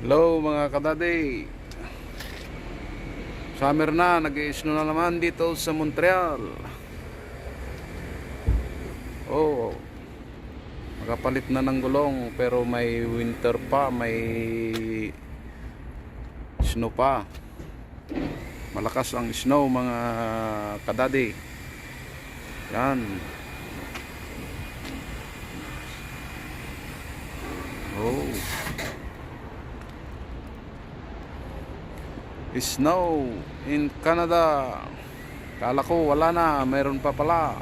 Hello mga kadade. Summer na, nag-i-snow na naman dito sa Montreal. Oh, nakapalit na ng gulong pero may winter pa, may snow pa. Malakas ang snow mga kadade. Yan. Oh. Snow in Canada. Kala ko wala na, mayroon pa pala.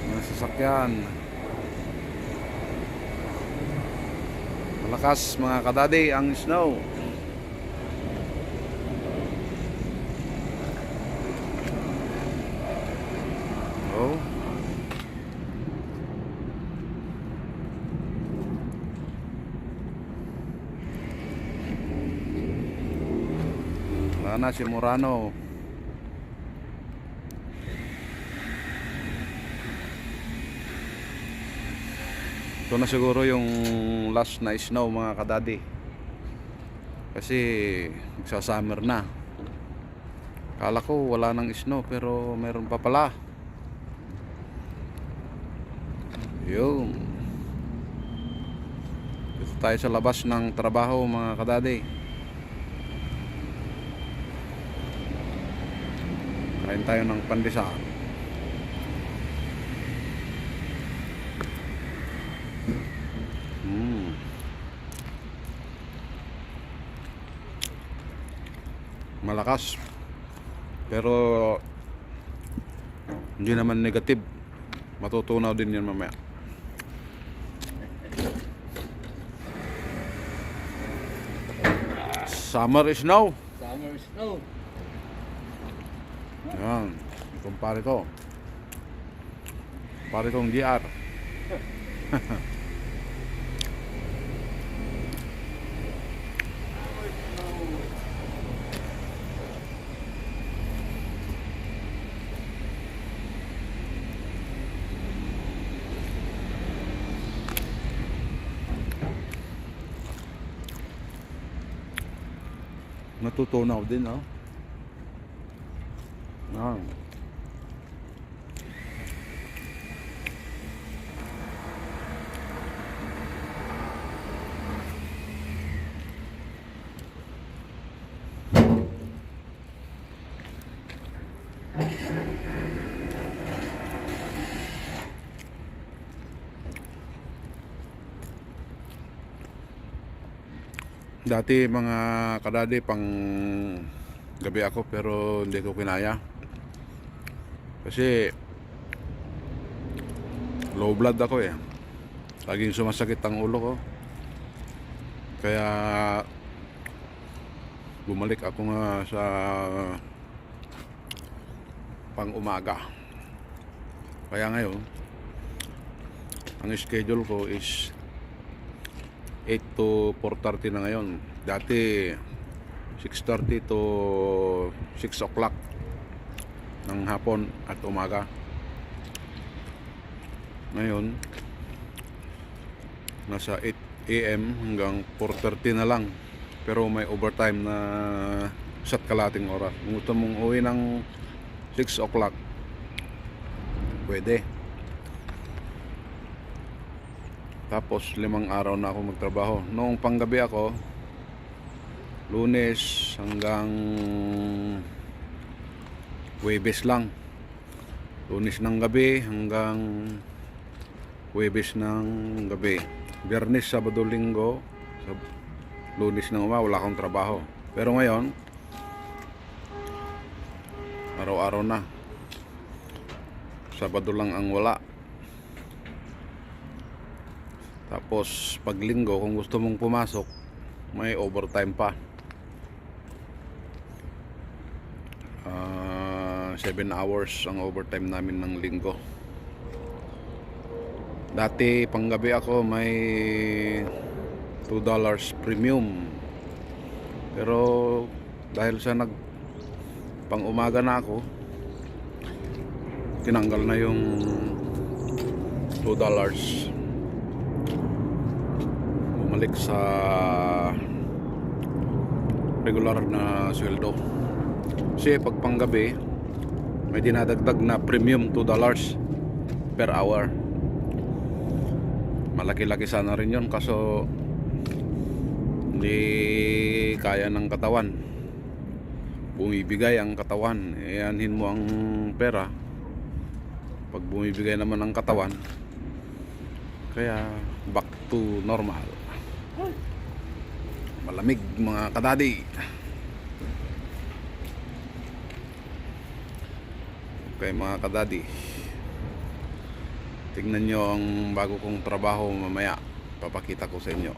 Mga sasakyan. Malakas mga kadade ang snow. Oh. Wala na si Murano. Ito na siguro yung last na snow mga kadadi. Kasi nagsasummer na. Kala ko wala nang snow pero meron pa pala. Yun. Dito tayo sa labas ng trabaho mga kadadi. Kain tayo ng pandesal. Malakas pero hindi naman negative, matutunaw din yan mamaya. Summer snow. Summer snow. Yan, kumpare ko kong GR. Natutunaw din, oh. Yan. Dati mga kadade pang gabi ako pero hindi ko kinaya. Kasi low blood ako eh. Laging sumasakit ang ulo ko. Kaya bumalik ako nga sa pang umaga. Kaya ngayon ang schedule ko is 8 to 4:30 na ngayon. Dati 6:30 to 6 o'clock ng hapon at umaga. Ngayon nasa 8 AM hanggang 4:30 na lang. Pero may overtime na isa't kalating oras. Kung gusto mong uwi ng 6 o'clock, pwede. Tapos 5 araw na ako magtrabaho. Noong panggabi ako, Lunes hanggang Huwebes lang. Lunes ng gabi hanggang Huwebes ng gabi. Biyernes, Sabado, Linggo, Lunes ng umaga wala akong trabaho. Pero ngayon, araw-araw na. Sabado lang ang wala. Tapos pag Linggo, kung gusto mong pumasok, may overtime pa. 7 hours ang overtime namin ng Linggo. Dati panggabi ako may $2 premium. Pero dahil sa pang umaga na ako, tinanggal na yung $2 bumalik sa regular na sweldo. Kasi pag panggabi may dinadagdag na premium $2 per hour. Malaki-laki sana rin yun, kaso hindi kaya ng katawan, bumibigay ang katawan, anhin mo ang pera pag bumibigay naman ang katawan, kaya back to normal. Malamig mga kadadi. Okay mga kadadi, tingnan nyo ang bago kong trabaho mamaya, papakita ko sa inyo.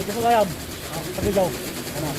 Dito ko kayam. Sabi daw. Ano?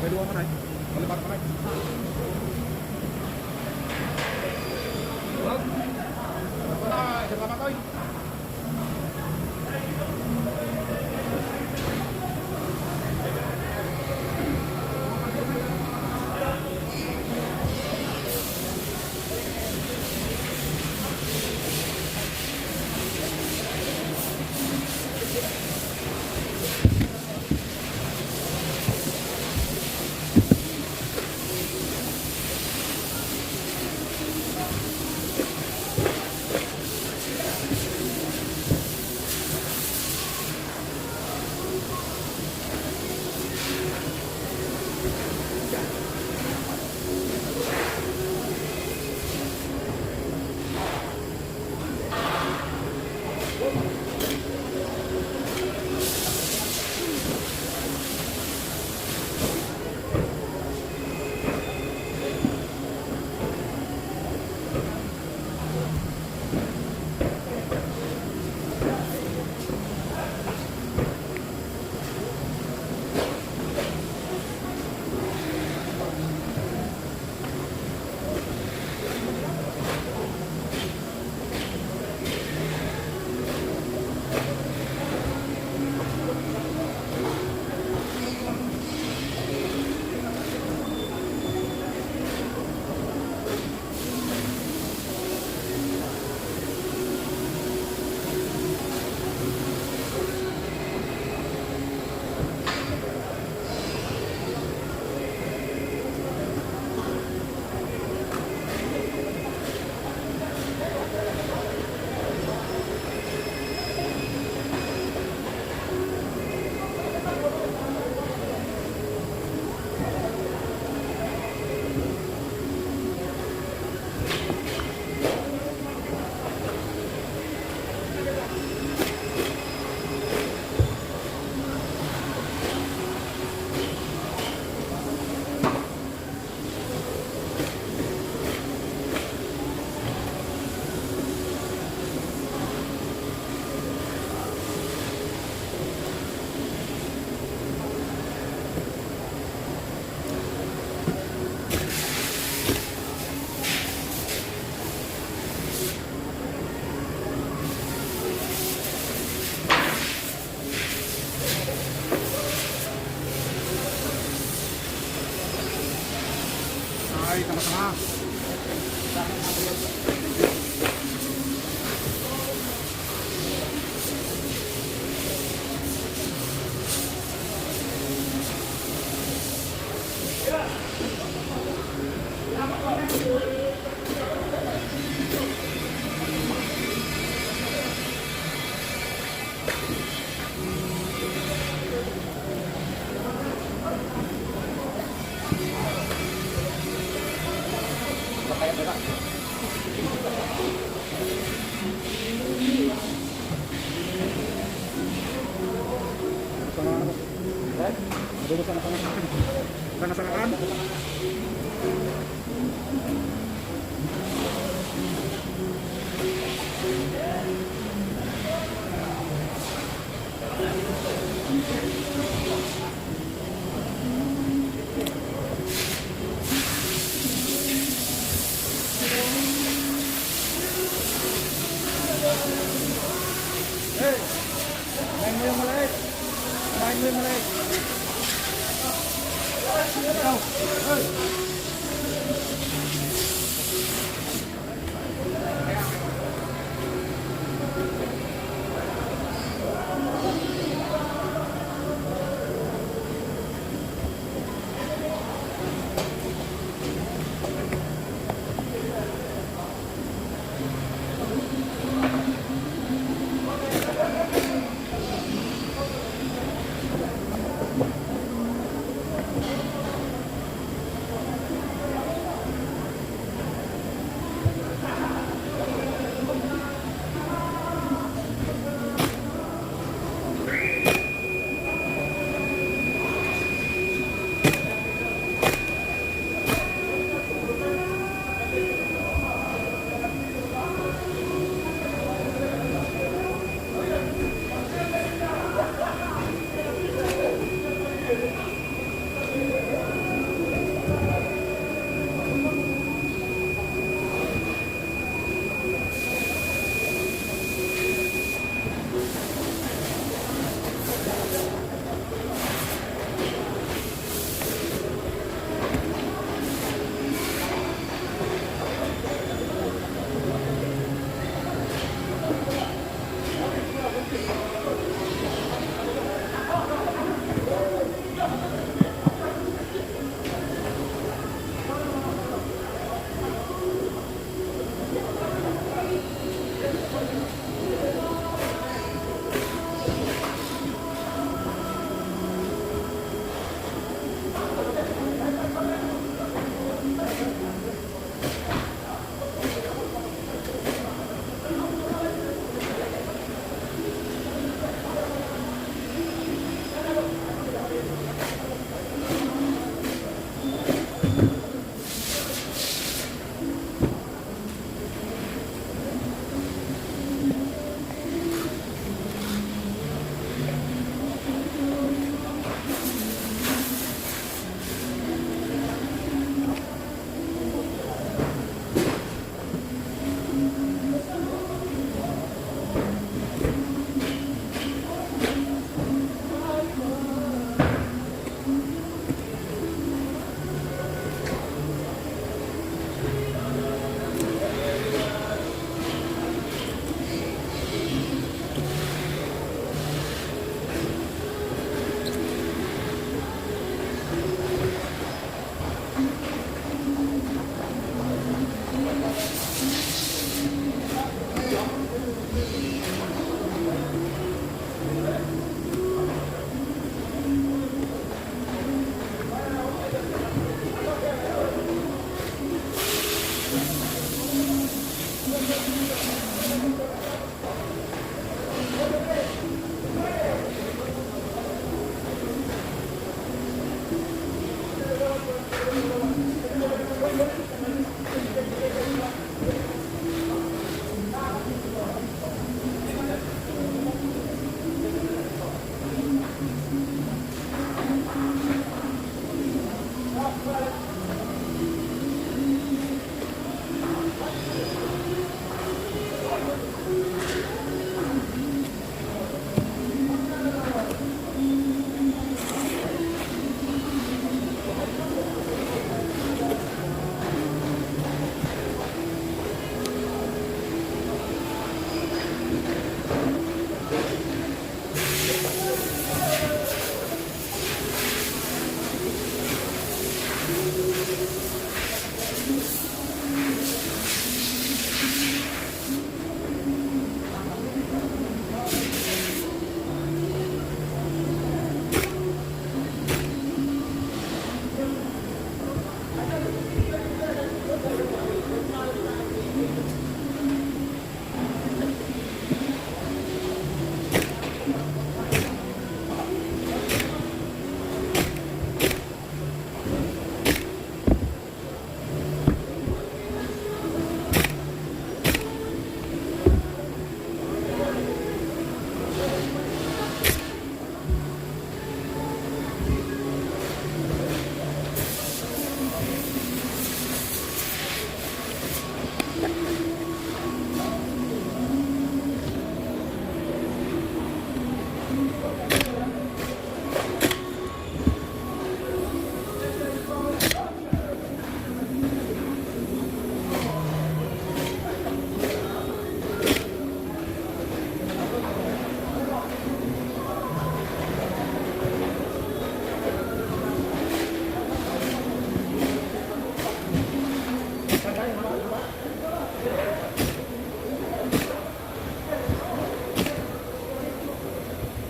Pwede mo na. Wala pa na. Wag. Wala, salamat oy. ay tanga-tanga. Sana-sanaan. Hey! Kumain mo yung maliit. Kumain mo yung maliit. Ikaw. Hey!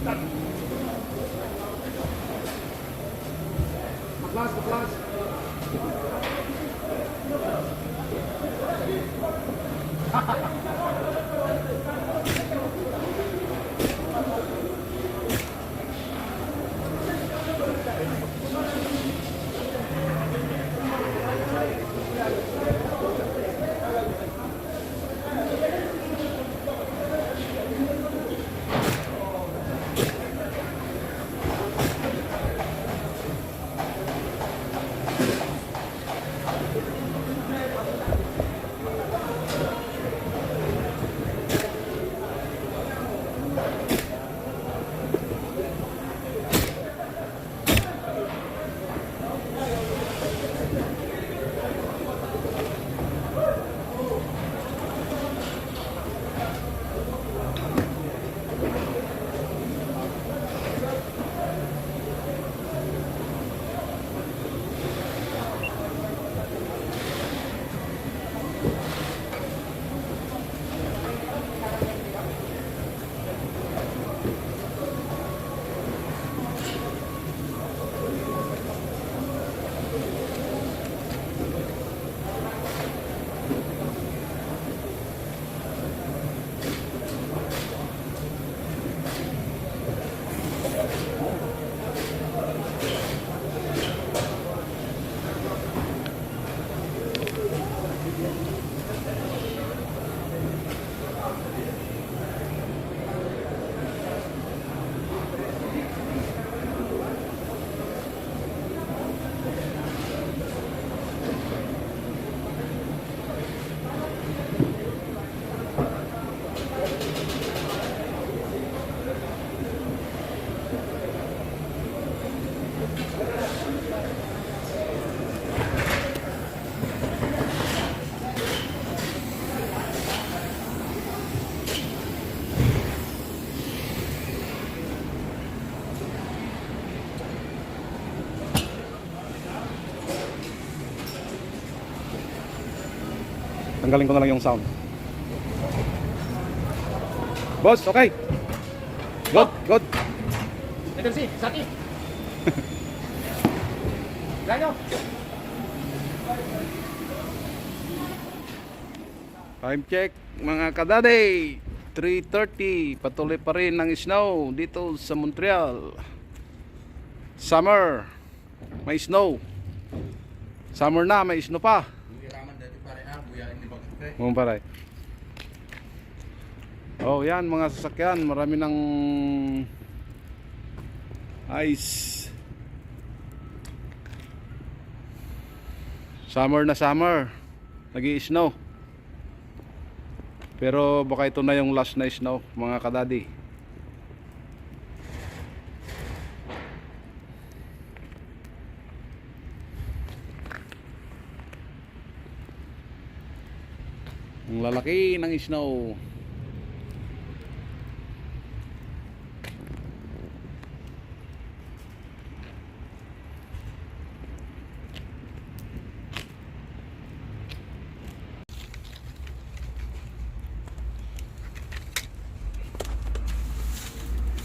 Baklas, baklas. Tanggalin ko na lang yung sound. Boss, okay. Good, good. Ito si, Sati. Ganyo. Time check mga kadade. 3:30. Patuloy pa rin ang snow dito sa Montreal. Summer. May snow. Summer na, may snow pa. Paray. Oh, yan mga sasakyan, marami ng ice. Summer na summer. Nag-i-snow. Pero baka ito na yung last na snow, mga kadadi. Ang lalaki ng snow.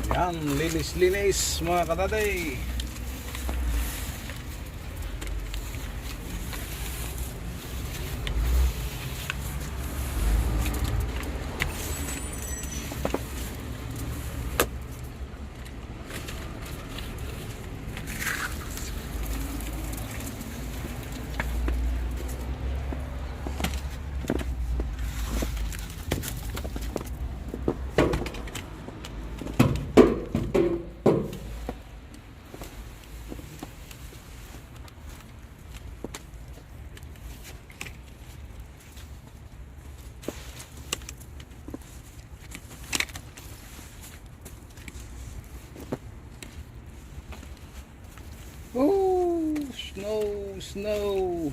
Yan, linis-linis mga kataday. Oh, snow, snow.